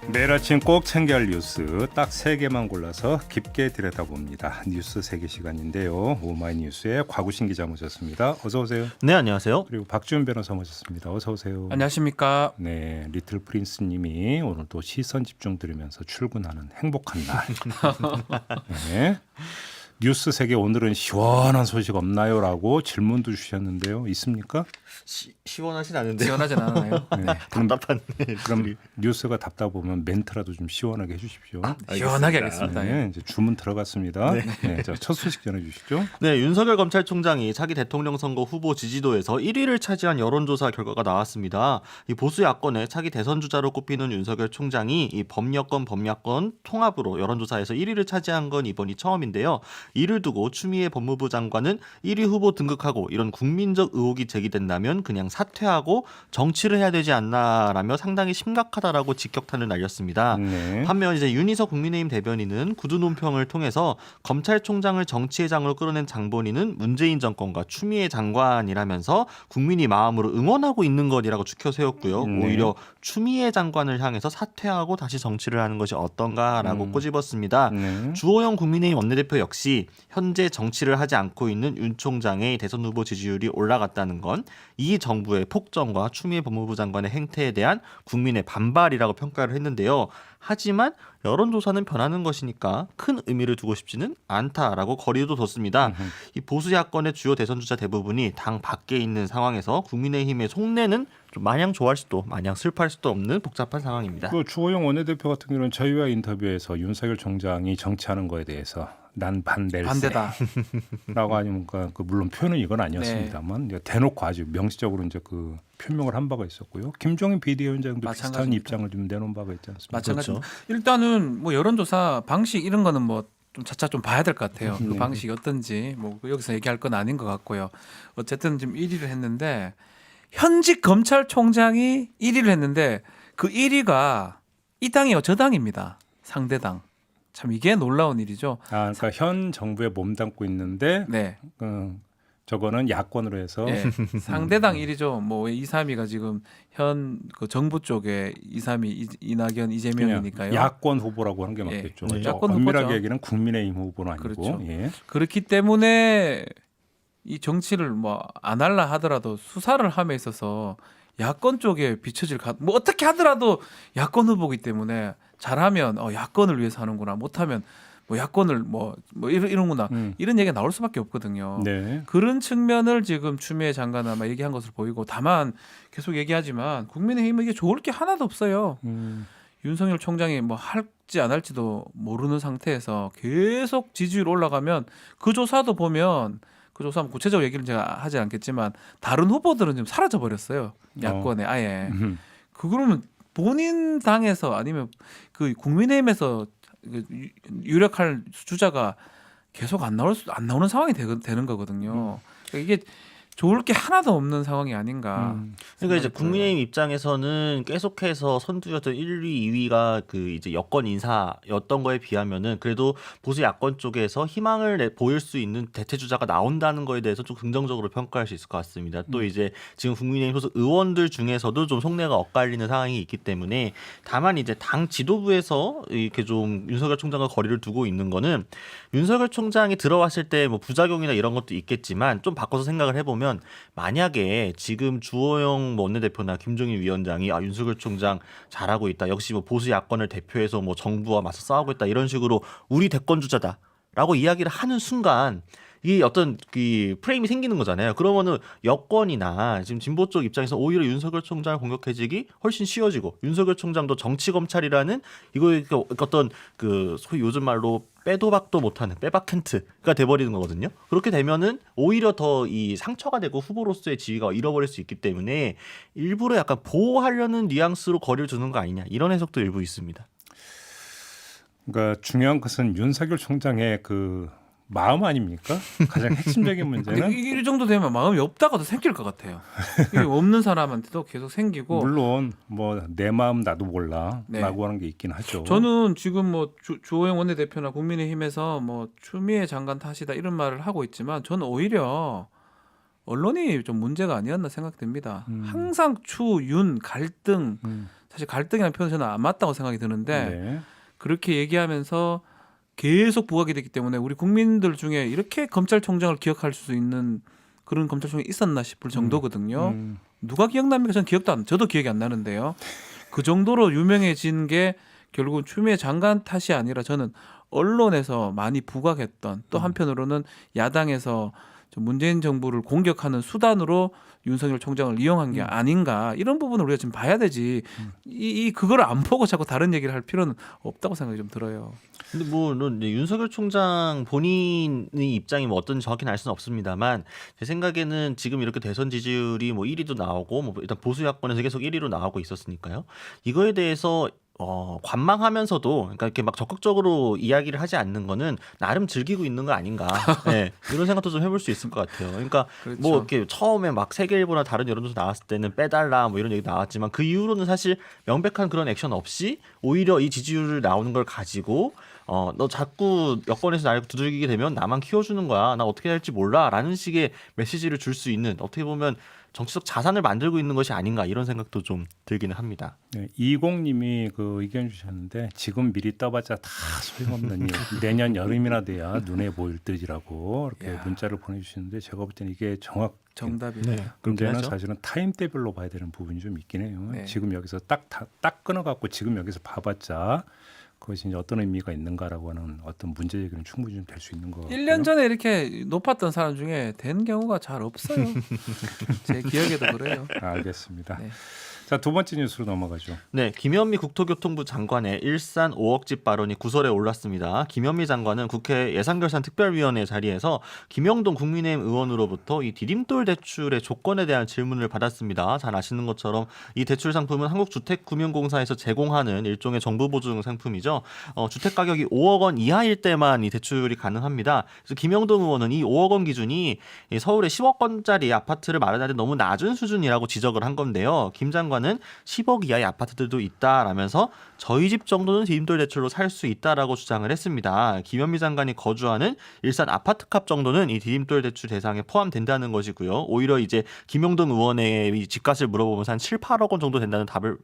매일 아침 꼭 챙겨야 할 뉴스 딱 3개만 골라서 깊게 들여다봅니다. 뉴스 3개 시간인데요. 오마이뉴스의 곽우신 기자 모셨습니다. 어서 오세요. 네, 안녕하세요. 그리고 박지훈 변호사 모셨습니다. 어서 오세요. 안녕하십니까. 네, 리틀 프린스님이 오늘 또 시선 집중 들으면서 출근하는 행복한 날. 네. 뉴스 3개 오늘은 시원한 소식 없나요?라고 질문도 주셨는데요. 있습니까? 시원하진 않은데 시원하진 않아요. 네. 그럼, 답답한. 그럼 뉴스가 답다 보면 멘트라도 좀 시원하게 해주십시오. 시원하게 하겠습니다. 네, 이제 주문 들어갔습니다. 네, 자, 첫 소식 전해주시죠. 네, 윤석열 검찰총장이 차기 대통령 선거 후보 지지도에서 1위를 차지한 여론조사 결과가 나왔습니다. 이 보수 야권의 차기 대선 주자로 꼽히는 윤석열 총장이 이 범여권 통합으로 여론조사에서 1위를 차지한 건 이번이 처음인데요. 이를 두고 추미애 법무부 장관은 1위 후보 등극하고 이런 국민적 의혹이 제기된다면 그냥 사퇴하고 정치를 해야 되지 않나라며 상당히 심각하다라고 직격탄을 날렸습니다. 네. 반면 이제 윤희석 국민의힘 대변인은 구두 논평을 통해서 검찰총장을 정치회장으로 끌어낸 장본인은 문재인 정권과 추미애 장관이라면서 국민이 마음으로 응원하고 있는 것이라고 추켜 세웠고요. 네. 오히려 추미애 장관을 향해서 사퇴하고 다시 정치를 하는 것이 어떤가라고 꼬집었습니다. 네. 주호영 국민의힘 원내대표 역시 현재 정치를 하지 않고 있는 윤 총장의 대선 후보 지지율이 올라갔다는 건 이 정부의 폭정과 추미애 법무부 장관의 행태에 대한 국민의 반발이라고 평가를 했는데요. 하지만 여론조사는 변하는 것이니까 큰 의미를 두고 싶지는 않다라고 거리도 뒀습니다. 이 보수 야권의 주요 대선 주자 대부분이 당 밖에 있는 상황에서 국민의힘의 속내는 좀 마냥 좋아할 수도 마냥 슬퍼할 수도 없는 복잡한 상황입니다. 그 주호영 원내대표 같은 경우는 저희와 인터뷰에서 윤석열 총장이 정치하는 거에 대해서 난 반대다. 라고 아니면 그 물론 표현은 이건 아니었습니다만 대놓고 아주 명시적으로 이제 그 표명을 한 바가 있었고요. 김종인 비대위원장도 비슷한 마찬가지입니다. 입장을 좀 내놓은 바가 있지 않습니까? 마찬가지. 그렇죠. 일단은 뭐 여론조사 방식 이런 거는 뭐 좀 차차 좀 봐야 될 것 같아요. 그 네. 방식이 어떤지 뭐 여기서 얘기할 건 아닌 것 같고요. 어쨌든 지금 1위를 했는데 현직 검찰총장이 1위를 했는데 그 1위가 이 당이요, 저 당입니다. 상대당. 참 이게 놀라운 일이죠. 아, 그러니까 현 정부에 몸담고 있는데 네. 저거는 야권으로 해서 예, 상대당 1위죠. 뭐 2, 3위가 지금 현 그 정부 쪽에 2, 3위 이낙연, 이재명이니까요. 야권 후보라고 하는 게 맞겠죠. 네, 저 야권 엄밀하게 후보죠. 얘기는 국민의힘 후보는 아니고. 그렇죠. 예. 그렇기 때문에 이 정치를 뭐 안 할라 하더라도 수사를 함에 있어서 야권 쪽에 비춰질 뭐 어떻게 하더라도 야권 후보기 때문에 잘하면 야권을 위해서 하는구나, 못하면 뭐 야권을 뭐 이런구나 이런 얘기가 나올 수밖에 없거든요. 네. 그런 측면을 지금 추미애 장관 아마 얘기한 것으로 보이고, 다만 계속 얘기하지만 국민의힘은 이게 좋을 게 하나도 없어요. 윤석열 총장이 뭐 할지 안 할지도 모르는 상태에서 계속 지지율 올라가면 그 조사도 보면 그 조사 구체적으로 얘기를 제가 하지 않겠지만 다른 후보들은 지금 사라져 버렸어요. 야권에 아예. 그러면 본인 당에서 아니면 그 국민의힘에서 유력할 주자가 계속 안 나오는 상황이 되는 거거든요. 그러니까 이게 좋을 게 하나도 없는 상황이 아닌가. 그러니까 이제 생각이 들어요. 국민의힘 입장에서는 계속해서 선두였던 1위, 2위가 그 이제 여권 인사였던 거에 비하면은 그래도 보수 야권 쪽에서 희망을 보일 수 있는 대체 주자가 나온다는 거에 대해서 좀 긍정적으로 평가할 수 있을 것 같습니다. 또 이제 지금 국민의힘 소속 의원들 중에서도 좀 속내가 엇갈리는 상황이 있기 때문에, 다만 이제 당 지도부에서 이렇게 좀 윤석열 총장과 거리를 두고 있는 거는 윤석열 총장이 들어왔을 때 뭐 부작용이나 이런 것도 있겠지만 좀 바꿔서 생각을 해보면, 만약에 지금 주호영 원내대표나 김종인 위원장이 윤석열 총장 잘하고 있다, 역시 뭐 보수 야권을 대표해서 뭐 정부와 맞서 싸우고 있다, 이런 식으로 우리 대권 주자다라고 이야기를 하는 순간 이 어떤 그 프레임이 생기는 거잖아요. 그러면은 여권이나 지금 진보 쪽 입장에서 오히려 윤석열 총장을 공격해지기 훨씬 쉬워지고, 윤석열 총장도 정치 검찰이라는 이거 어떤 그 소위 요즘 말로 빼도 박도 못하는 빼박캔트가 돼버리는 거거든요. 그렇게 되면은 오히려 더 이 상처가 되고 후보로서의 지위가 잃어버릴 수 있기 때문에 일부러 약간 보호하려는 뉘앙스로 거리를 두는 거 아니냐, 이런 해석도 일부 있습니다. 그러니까 중요한 것은 윤석열 총장의 그 마음 아닙니까? 가장 핵심적인 문제는 이 정도 되면 마음이 없다가도 생길 것 같아요. 이게 없는 사람한테도 계속 생기고. 물론 뭐 내 마음 나도 몰라라고 네. 하는 게 있긴 하죠. 저는 지금 뭐 주호영 원내대표나 국민의힘에서 뭐 추미애 장관 탓이다 이런 말을 하고 있지만, 저는 오히려 언론이 좀 문제가 아니었나 생각됩니다. 항상 추, 윤 갈등 사실 갈등이라는 표현은 저는 안 맞다고 생각이 드는데 네. 그렇게 얘기하면서 계속 부각이 됐기 때문에 우리 국민들 중에 이렇게 검찰총장을 기억할 수 있는 그런 검찰총장이 있었나 싶을 정도거든요. 누가 기억납니까? 저는 저도 기억이 안 나는데요. 그 정도로 유명해진 게 결국은 추미애 장관 탓이 아니라 저는 언론에서 많이 부각했던 또 한편으로는 야당에서 좀 문재인 정부를 공격하는 수단으로 윤석열 총장을 이용한 게 아닌가 이런 부분을 우리가 지금 봐야 되지 그걸 안 보고 자꾸 다른 얘기를 할 필요는 없다고 생각이 좀 들어요. 근데 물론 윤석열 총장 본인의 입장이 뭐 어떤지 정확히는 알 수는 없습니다만 제 생각에는 지금 이렇게 대선 지지율이 뭐 1위도 나오고 뭐 일단 보수 야권에서 계속 1위로 나오고 있었으니까요. 이거에 대해서 관망하면서도 그러니까 이렇게 막 적극적으로 이야기를 하지 않는 거는 나름 즐기고 있는 거 아닌가. 네, 이런 생각도 좀 해볼 수 있을 것 같아요. 그러니까 그렇죠. 뭐 이렇게 처음에 막 세계일보나 다른 여론조사 나왔을 때는 빼달라 뭐 이런 얘기 나왔지만 그 이후로는 사실 명백한 그런 액션 없이 오히려 이 지지율을 나오는 걸 가지고 너 자꾸 여권에서 날 두들기게 되면 나만 키워주는 거야. 나 어떻게 할지 몰라. 라는 식의 메시지를 줄 수 있는 어떻게 보면 정치적 자산을 만들고 있는 것이 아닌가 이런 생각도 좀 들기는 합니다. 네, 20님이 그 의견 주셨는데 지금 미리 떠봤자 다 소용없는 일. 내년 여름이나 돼야 눈에 보일 듯이라고 이렇게 야. 문자를 보내주시는데 제가 볼 때는 이게 정답이네. 문제는 하죠. 사실은 타임대별로 봐야 되는 부분이 좀 있긴 해요. 네. 지금 여기서 딱 끊어갖고 지금 여기서 봐봤자 그것이 이제 어떤 의미가 있는가라고 하는 어떤 문제 제기는 충분히 좀 될 수 있는 거. 1년 전에 이렇게 높았던 사람 중에 된 경우가 잘 없어요. 제 기억에도 그래요. 알겠습니다. 네. 자, 두 번째 뉴스로 넘어가죠. 네, 김현미 국토교통부 장관의 일산 5억집 발언이 구설에 올랐습니다. 김현미 장관은 국회 예산결산특별위원회 자리에서 김영동 국민의힘 의원으로부터 이 디딤돌 대출의 조건에 대한 질문을 받았습니다. 잘 아시는 것처럼 이 대출 상품은 한국주택금융공사에서 제공하는 일종의 정부 보증 상품이죠. 주택 가격이 5억 원 이하일 때만 이 대출이 가능합니다. 그래서 김영동 의원은 이 5억 원 기준이 이 서울의 10억 원짜리 아파트를 마련하는 너무 낮은 수준이라고 지적을 한 건데요. 김 장관은 10억 이하의 아파트들도 있다라면서 저희 집 정도는 디딤돌 대출로 살 수 있다라고 주장을 했습니다. 김현미 장관이 거주하는 일산 아파트값 정도는 이 디딤돌 대출 대상에 포함된다는 것이고요. 오히려 이제 김영동 의원의 이 집값을 물어보면서 한 7, 8억 원 정도 된다는 답을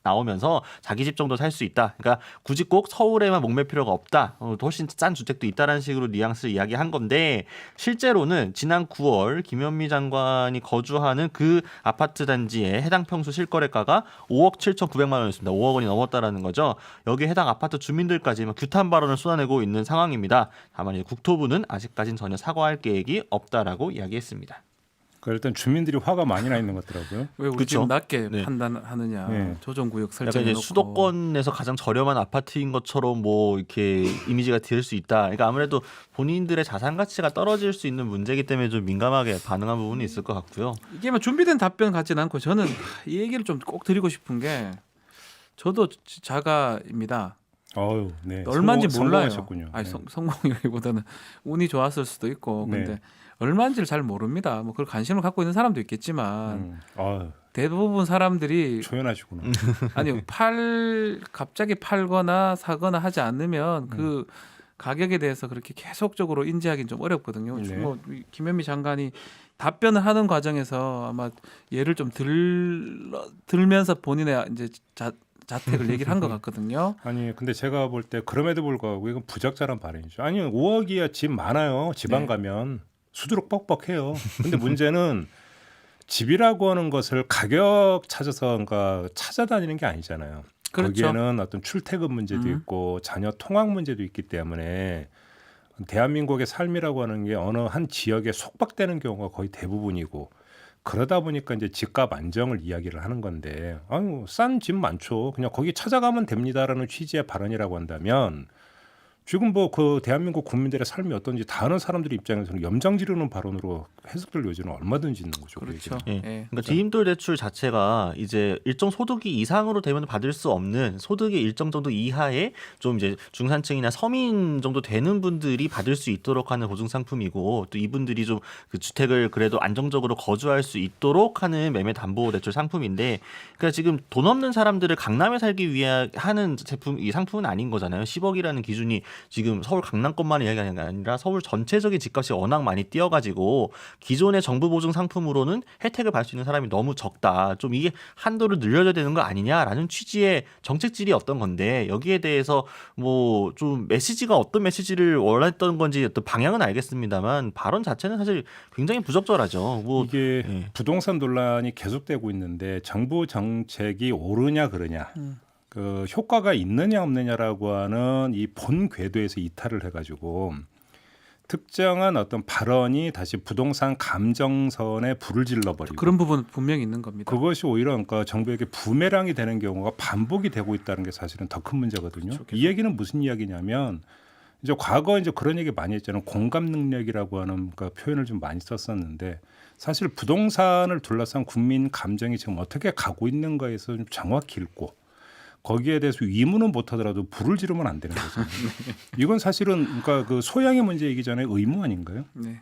나오면서 자기 집 정도 살 수 있다. 그러니까 굳이 꼭 서울에만 목맬 필요가 없다. 훨씬 싼 주택도 있다라는 식으로 뉘앙스를 이야기한 건데 실제로는 지난 9월 김현미 장관이 거주하는 그 아파트 단지의 해당 평수 실거래가가 5억 7,900만 원이었습니다. 5억 원이 넘었다라는 거죠. 여기에 해당 아파트 주민들까지 규탄 발언을 쏟아내고 있는 상황입니다. 다만 국토부는 아직까지는 전혀 사과할 계획이 없다라고 이야기했습니다. 일단 주민들이 화가 많이 나 있는 것 같더라고요. 왜 우리 그쵸? 집 낮게 네. 판단하느냐. 네. 조정구역 약간 설정해놓고. 이제 수도권에서 가장 저렴한 아파트인 것처럼 뭐 이렇게 이미지가 들 수 있다. 그러니까 아무래도 본인들의 자산 가치가 떨어질 수 있는 문제이기 때문에 좀 민감하게 반응한 부분이 있을 것 같고요. 이게 뭐 준비된 답변 같지는 않고 저는 이 얘기를 좀 꼭 드리고 싶은 게 저도 자가입니다. 어유, 네. 얼마인지 몰라요. 성공하셨군요. 아니, 네. 성공이라기보다는 운이 좋았을 수도 있고 근데 네. 얼마인지를 잘 모릅니다. 뭐 그걸 관심을 갖고 있는 사람도 있겠지만 대부분 사람들이 초연하시구나. 아니요 갑자기 팔거나 사거나 하지 않으면 그 가격에 대해서 그렇게 계속적으로 인지하기는 좀 어렵거든요. 네. 뭐 김현미 장관이 답변을 하는 과정에서 아마 예를 좀 들면서 본인의 이제 자택을 얘기를 한 것 같거든요. 아니 근데 제가 볼 때 그럼에도 불구하고 이건 부적절한 발언이죠. 아니 5억이야 집 많아요. 지방 네. 가면 수두룩 뻑뻑해요. 근데 문제는 집이라고 하는 것을 가격 찾아서 그러니까 찾아다니는 게 아니잖아요. 그렇죠. 거기에는 어떤 출퇴근 문제도 있고 자녀 통학 문제도 있기 때문에 대한민국의 삶이라고 하는 게 어느 한 지역에 속박되는 경우가 거의 대부분이고 그러다 보니까 이제 집값 안정을 이야기를 하는 건데 아유 싼 집 많죠. 그냥 거기 찾아가면 됩니다라는 취지의 발언이라고 한다면 지금 뭐 그 대한민국 국민들의 삶이 어떤지 다 아는 사람들 입장에서는 염장 지르는 발언으로 해석될 여지는 얼마든지 있는 거죠. 그 그렇죠. 얘기는. 예. 예. 그러니까 디딤돌 대출 자체가 이제 일정 소득이 이상으로 되면 받을 수 없는 소득의 일정 정도 이하의 좀 이제 중산층이나 서민 정도 되는 분들이 받을 수 있도록 하는 보증 상품이고 또 이분들이 좀 그 주택을 그래도 안정적으로 거주할 수 있도록 하는 매매 담보 대출 상품인데 그러니까 지금 돈 없는 사람들을 강남에 살기 위해 하는 제품 이 상품은 아닌 거잖아요. 10억이라는 기준이 지금 서울 강남권만 이야기하는 게 아니라 서울 전체적인 집값이 워낙 많이 뛰어가지고 기존의 정부 보증 상품으로는 혜택을 받을 수 있는 사람이 너무 적다. 좀 이게 한도를 늘려줘야 되는 거 아니냐라는 취지의 정책질이었던 건데 여기에 대해서 뭐 좀 메시지가 어떤 메시지를 원했던 건지 어떤 방향은 알겠습니다만 발언 자체는 사실 굉장히 부적절하죠. 뭐 이게 예. 부동산 논란이 계속되고 있는데 정부 정책이 옳으냐 그르냐 그 효과가 있느냐 없느냐라고 하는 이 본 궤도에서 이탈을 해가지고 특정한 어떤 발언이 다시 부동산 감정선에 불을 질러버리고 그런 부분은 분명히 있는 겁니다. 그것이 오히려 그러니까 정부에게 부메랑이 되는 경우가 반복이 되고 있다는 게 사실은 더 큰 문제거든요. 그렇죠. 이 얘기는 무슨 이야기냐면 이제 과거 이제 그런 얘기 많이 했잖아요. 공감 능력이라고 하는 그러니까 표현을 좀 많이 썼었는데 사실 부동산을 둘러싼 국민 감정이 지금 어떻게 가고 있는 거에서 좀 정확히 읽고 거기에 대해서 위문은 못하더라도 불을 지르면 안 되는 거죠. 이건 사실은 그러니까 그 소양의 문제이기 전에 의무 아닌가요? 네.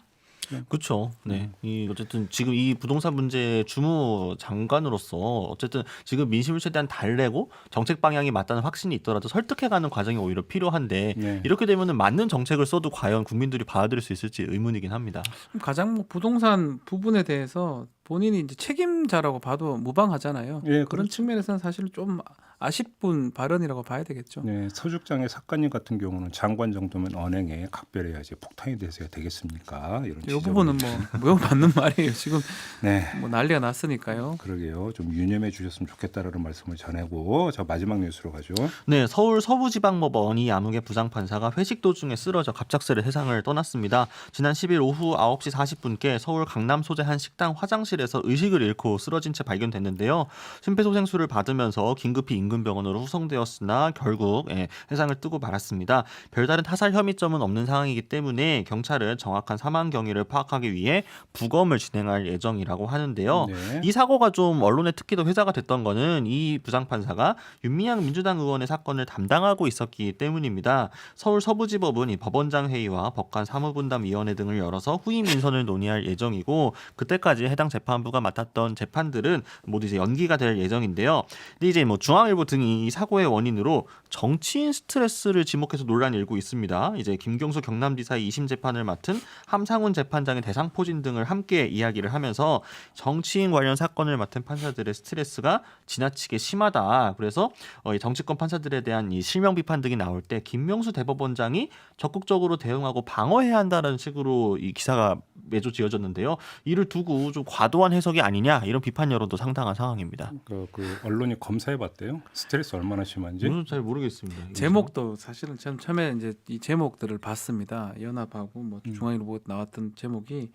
그렇죠. 네. 이 어쨌든 지금 이 부동산 문제 주무 장관으로서 어쨌든 지금 민심을 최대한 달래고 정책 방향이 맞다는 확신이 있더라도 설득해가는 과정이 오히려 필요한데 네. 이렇게 되면은 맞는 정책을 써도 과연 국민들이 받아들일 수 있을지 의문이긴 합니다. 가장 뭐 부동산 부분에 대해서 본인이 이제 책임자라고 봐도 무방하잖아요. 예, 그런 측면에서는 사실 좀 아쉽은 발언이라고 봐야 되겠죠. 네, 서죽장의 작가님 같은 경우는 장관 정도면 언행에 각별해야지 폭탄이 돼서야 되겠습니까? 이런 이 지적을 부분은 뭐 맞는 말이에요. 지금 네. 뭐 난리가 났으니까요. 그러게요. 좀 유념해 주셨으면 좋겠다라는 말씀을 전하고 저 마지막 뉴스로 가죠. 네, 서울 서부지방법원이 암흑의 부장판사가 회식 도중에 쓰러져 갑작스레 세상을 떠났습니다. 지난 10일 오후 9시 40분께 서울 강남 소재 한 식당 화장실에서 의식을 잃고 쓰러진 채 발견됐는데요. 심폐소생술을 받으면서 긴급히 인근병원으로 후송되었으나 결국 세상을 뜨고 말았습니다. 별다른 타살 혐의점은 없는 상황이기 때문에 경찰은 정확한 사망 경위를 파악하기 위해 부검을 진행할 예정이라고 하는데요. 네. 이 사고가 좀 언론의 특기도 회자가 됐던 거는 이 부장판사가 윤미향 민주당 의원의 사건을 담당하고 있었기 때문입니다. 서울 서부지법은 이 법원장 회의와 법관 사무분담위원회 등을 열어서 후임 인선을 논의할 예정이고 그때까지 해당 재판부가 맡았던 재판들은 모두 이제 연기가 될 예정인데요. 근데 이제 뭐 중앙일보 등이 이 사고의 원인으로 정치인 스트레스를 지목해서 논란이 일고 있습니다. 이제 김경수 경남지사의 2심 재판을 맡은 함상훈 재판장의 대상포진 등을 함께 이야기를 하면서 정치인 관련 사건을 맡은 판사들의 스트레스가 지나치게 심하다. 그래서 이 정치권 판사들에 대한 이 실명 비판 등이 나올 때 김명수 대법원장이 적극적으로 대응하고 방어해야 한다는 식으로 이 기사가 매주 지어졌는데요. 이를 두고 좀 과도한 해석이 아니냐 이런 비판 여론도 상당한 상황입니다. 그 언론이 검사해봤대요. 스트레스 얼마나 심한지. 저는 잘 모르겠습니다. 제목도 사실은 참 처음에 이제 이 제목들을 봤습니다. 연합하고 뭐 중앙일보 나왔던 제목이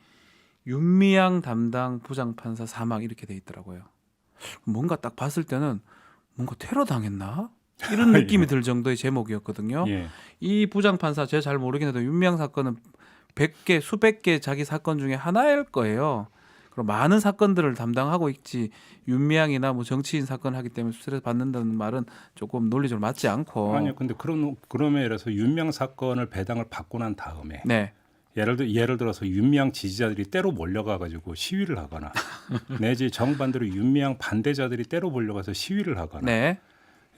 윤미향 담당 부장판사 사망 이렇게 돼 있더라고요. 뭔가 딱 봤을 때는 뭔가 테러 당했나? 이런 느낌이 들 정도의 제목이었거든요. 예. 이 부장판사 제가 잘 모르긴 해도 윤미향 사건은 100개, 수백 개 자기 사건 중에 하나일 거예요. 그리고 많은 사건들을 담당하고 있지 윤미향이나 뭐 정치인 사건을 하기 때문에 스트레스 받는다는 말은 조금 논리적으로 맞지 않고. 아니요. 근데 그러면 예를 들어서 윤미향 사건을 배당을 받고 난 다음에 네. 예를 들어서 윤미향 지지자들이 때로 몰려가 가지고 시위를 하거나 내지 정반대로 윤미향 반대자들이 때로 몰려가서 시위를 하거나 네.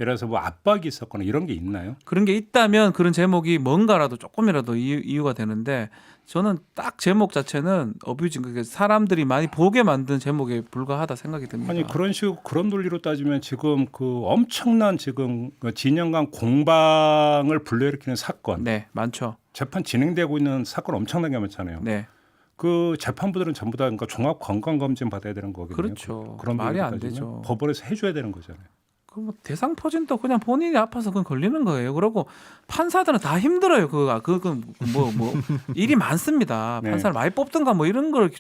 예를 들어서 뭐 압박이 있었거나 이런 게 있나요? 그런 게 있다면 그런 제목이 뭔가라도 조금이라도 이유가 되는데 저는 딱 제목 자체는 어뷰징 그게 사람들이 많이 보게 만든 제목에 불과하다 생각이 듭니다. 아니 그런 식으로 그런 논리로 따지면 지금 그 엄청난 지금 그 진영 간 공방을 불러일으키는 사건 네, 많죠. 재판 진행되고 있는 사건 엄청나게 많잖아요. 네, 그 재판부들은 전부 다 그러니까 종합 건강 검진 받아야 되는 거거든요. 그렇죠. 그런 말이 안 부분까지는 되죠. 법원에서 해줘야 되는 거잖아요. 그 뭐 대상포진도 그냥 본인이 아파서 그건 걸리는 거예요. 그리고 판사들은 다 힘들어요. 뭐 일이 많습니다. 네. 판사를 많이 뽑든가 뭐 이런 걸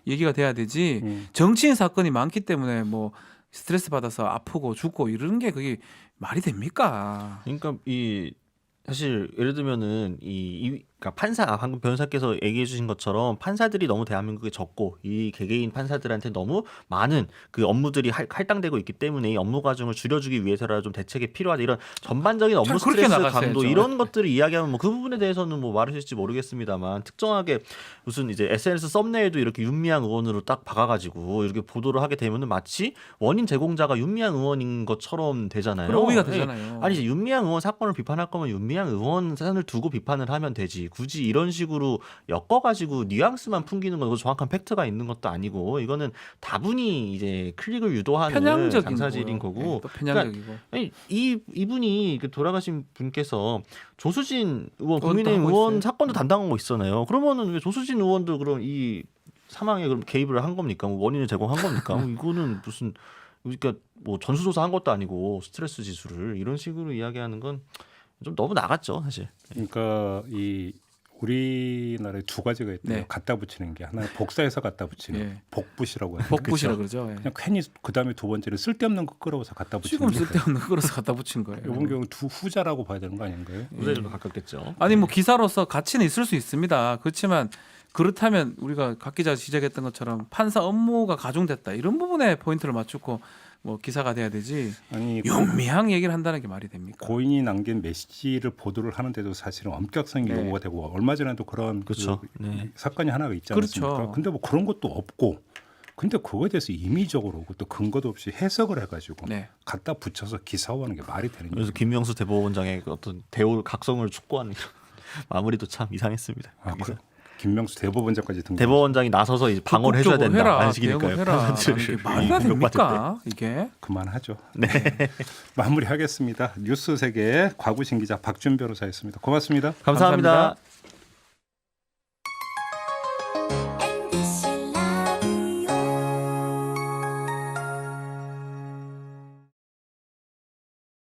얘기가 돼야 되지. 정치인 사건이 많기 때문에 뭐 스트레스 받아서 아프고 죽고 이런 게 그게 말이 됩니까? 그러니까 이 사실 예를 들면은 그러니까 방금 변호사께서 얘기해 주신 것처럼 판사들이 너무 대한민국에 적고 이 개개인 판사들한테 너무 많은 그 업무들이 할당되고 있기 때문에 이 업무 과정을 줄여주기 위해서라도 좀 대책이 필요하다. 이런 전반적인 업무 참 그렇게 스트레스 나갔어야죠. 감도 이런 것들을 이야기하면 뭐 그 부분에 대해서는 뭐 말하실지 모르겠습니다만 특정하게 무슨 이제 SNS 썸네일도 이렇게 윤미향 의원으로 딱 박아가지고 이렇게 보도를 하게 되면은 마치 원인 제공자가 윤미향 의원인 것처럼 되잖아요. 그런 오해가 네. 되잖아요. 아니 이제 윤미향 의원 사건을 비판할 거면 윤미향 의원 사안을 두고 비판을 하면 되지. 굳이 이런 식으로 엮어가지고 뉘앙스만 풍기는 건 정확한 팩트가 있는 것도 아니고 이거는 다분히 이제 클릭을 유도하는 편향적인 장사질인 거고요. 거고. 네, 또 편향적이고. 아니 이분이 그 돌아가신 분께서 조수진 의원 그것도 국민의힘 하고 의원 있어요. 사건도 담당한 거 있잖아요. 그러면은 왜 조수진 의원도 그럼 이 사망에 그럼 개입을 한 겁니까? 뭐 원인을 제공한 겁니까? 이거는 무슨 그러니까 뭐 전수조사 한 것도 아니고 스트레스 지수를 이런 식으로 이야기하는 건 좀 너무 나갔죠 사실. 그러니까 이 우리나라에 두 가지가 있대요. 네. 갖다 붙이는 게 하나는 복사해서 갖다 붙이는 예. 복붙이라고 해요. 복붙이라 그렇죠? 그러죠. 예. 그냥 괜히 그다음에 두 번째는 쓸데없는 거 끌어서 갖다 붙이는 지금 게 쓸데없는 거로서 갖다 붙인 거예요. 이번 경우 두 후자라고 봐야 되는 거 아닌가요? 무대 좀 가깝겠죠. 아니 뭐 기사로서 가치는 있을 수 있습니다. 그렇지만 그렇다면 우리가 각 기자가 지적했던 것처럼 판사 업무가 가중됐다 이런 부분에 포인트를 맞추고 뭐 기사가 돼야 되지 아니 용미향 얘기를 한다는 게 말이 됩니까? 고인이 남긴 메시지를 보도를 하는데도 사실은 엄격성이 네. 요구가 되고 얼마 전에도 그런 그렇죠. 그 네. 사건이 하나가 있지 그렇죠. 않습니까? 근데 뭐 그런 것도 없고 근데 그거에 대해서 임의적으로 또 근거도 없이 해석을 해가지고 네. 갖다 붙여서 기사화하는 게 말이 되는 그래서 거예요. 김명수 대법원장의 그 어떤 대우 각성을 촉구하는 마무리도 참 이상했습니다. 아, 그 기사. 김명수 대법원장까지 등장. 대법원장이 나서서 이제 방어를 해줘야 적극적으로 된다. 해라, 안식이니까요. 대응을 해라. 이게 말이 됩니까? 이게 그만하죠. 네. 마무리하겠습니다. 뉴스 세계 과구신 기자 박준 변호사였습니다. 고맙습니다. 감사합니다.